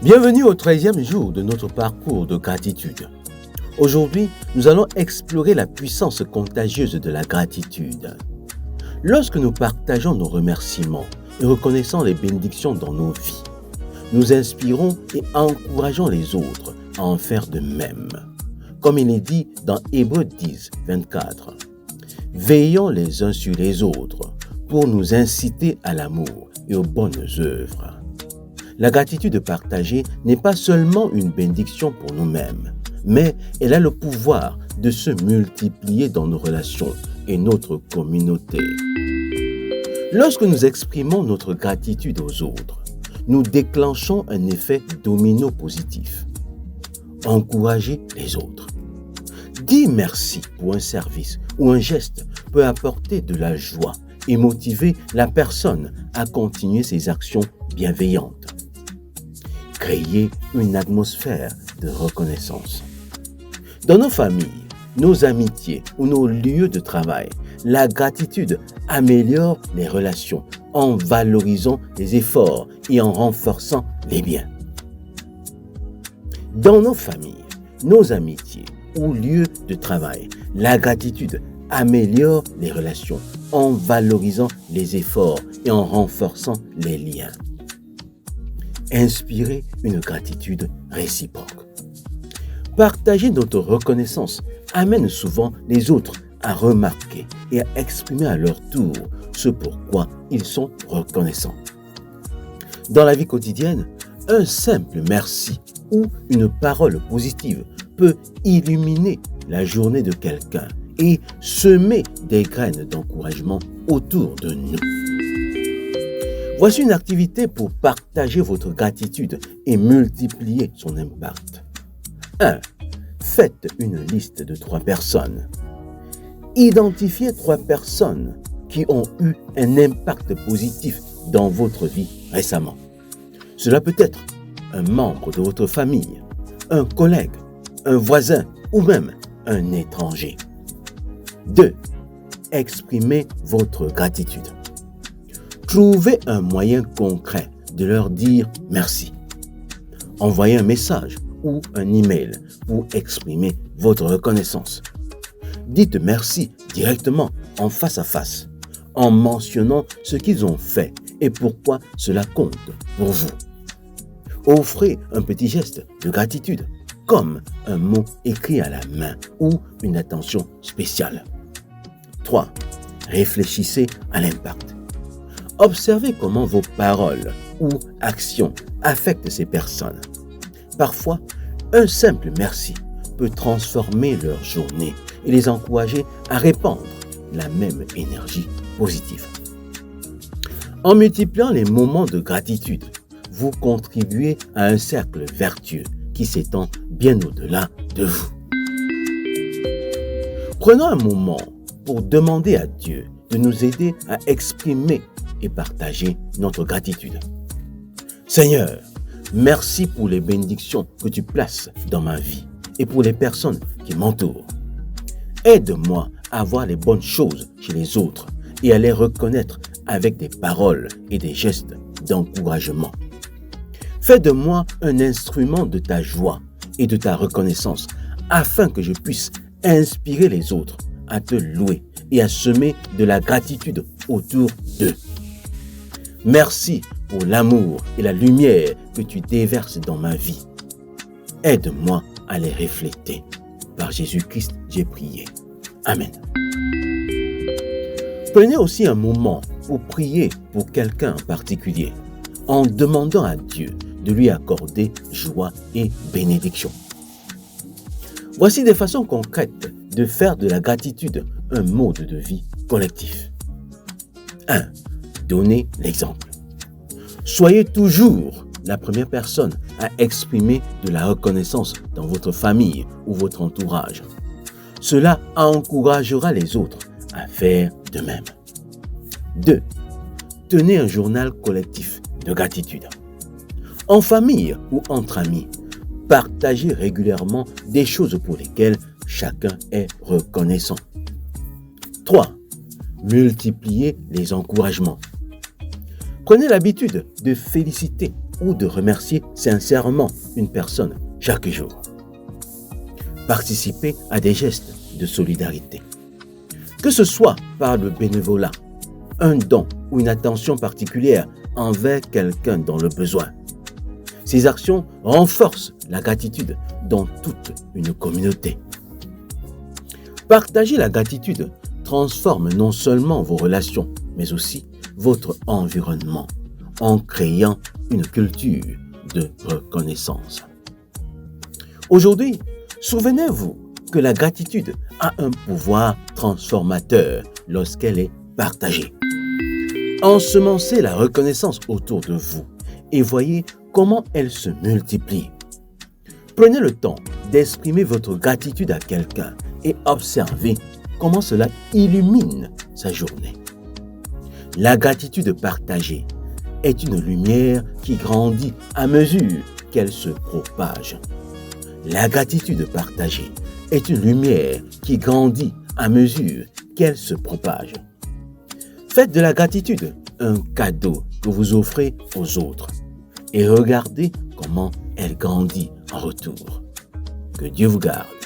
Bienvenue au 13e jour de notre parcours de gratitude. Aujourd'hui, nous allons explorer la puissance contagieuse de la gratitude. Lorsque nous partageons nos remerciements et reconnaissons les bénédictions dans nos vies, nous inspirons et encourageons les autres à en faire de même. Comme il est dit dans Hébreux 10, 24. Veillons les uns sur les autres pour nous inciter à l'amour et aux bonnes œuvres. La gratitude partagée n'est pas seulement une bénédiction pour nous-mêmes, mais elle a le pouvoir de se multiplier dans nos relations et notre communauté. Lorsque nous exprimons notre gratitude aux autres, nous déclenchons un effet domino positif. Encourager les autres. Dire merci pour un service ou un geste peut apporter de la joie et motiver la personne à continuer ses actions bienveillantes. Créer une atmosphère de reconnaissance. Dans nos familles, nos amitiés ou nos lieux de travail, la gratitude améliore les relations en valorisant les efforts et en renforçant les biens. Dans nos familles, nos amitiés ou lieux de travail, la gratitude améliore les relations en valorisant les efforts et en renforçant les liens. Inspirer une gratitude réciproque. Partager notre reconnaissance amène souvent les autres à remarquer et à exprimer à leur tour ce pourquoi ils sont reconnaissants. Dans la vie quotidienne, un simple merci ou une parole positive peut illuminer la journée de quelqu'un et semer des graines d'encouragement autour de nous. Voici une activité pour partager votre gratitude et multiplier son impact. 1. Faites une liste de 3 personnes. Identifiez 3 personnes qui ont eu un impact positif dans votre vie récemment. Cela peut être un membre de votre famille, un collègue, un voisin ou même un étranger. 2. Exprimez votre gratitude. Trouvez un moyen concret de leur dire merci. Envoyez un message ou un email pour exprimer votre reconnaissance. Dites merci directement en face à face, en mentionnant ce qu'ils ont fait et pourquoi cela compte pour vous. Offrez un petit geste de gratitude, comme un mot écrit à la main ou une attention spéciale. 3. Réfléchissez à l'impact. Observez comment vos paroles ou actions affectent ces personnes. Parfois, un simple merci peut transformer leur journée et les encourager à répandre la même énergie positive. En multipliant les moments de gratitude, vous contribuez à un cercle vertueux qui s'étend bien au-delà de vous. Prenons un moment pour demander à Dieu de nous aider à exprimer et partager notre gratitude. Seigneur, merci pour les bénédictions que tu places dans ma vie et pour les personnes qui m'entourent. Aide-moi à voir les bonnes choses chez les autres et à les reconnaître avec des paroles et des gestes d'encouragement. Fais de moi un instrument de ta joie et de ta reconnaissance afin que je puisse inspirer les autres à te louer et à semer de la gratitude autour d'eux. Merci pour l'amour et la lumière que tu déverses dans ma vie. Aide-moi à les refléter. Par Jésus-Christ, j'ai prié. Amen. Prenez aussi un moment pour prier pour quelqu'un en particulier, en demandant à Dieu de lui accorder joie et bénédiction. Voici des façons concrètes de faire de la gratitude un mode de vie collectif. 1. Donnez l'exemple. Soyez toujours la première personne à exprimer de la reconnaissance dans votre famille ou votre entourage. Cela encouragera les autres à faire de même. 2. Tenez un journal collectif de gratitude. En famille ou entre amis, partagez régulièrement des choses pour lesquelles chacun est reconnaissant. 3. Multipliez les encouragements. Prenez l'habitude de féliciter ou de remercier sincèrement une personne chaque jour. Participez à des gestes de solidarité. Que ce soit par le bénévolat, un don ou une attention particulière envers quelqu'un dans le besoin. Ces actions renforcent la gratitude dans toute une communauté. Partager la gratitude transforme non seulement vos relations, mais aussi votre environnement en créant une culture de reconnaissance. Aujourd'hui, souvenez-vous que la gratitude a un pouvoir transformateur lorsqu'elle est partagée. Ensemencez la reconnaissance autour de vous et voyez comment elle se multiplie. Prenez le temps d'exprimer votre gratitude à quelqu'un et observez comment cela illumine sa journée. La gratitude partagée est une lumière qui grandit à mesure qu'elle se propage. La gratitude partagée est une lumière qui grandit à mesure qu'elle se propage. Faites de la gratitude un cadeau que vous offrez aux autres et regardez comment elle grandit en retour. Que Dieu vous garde.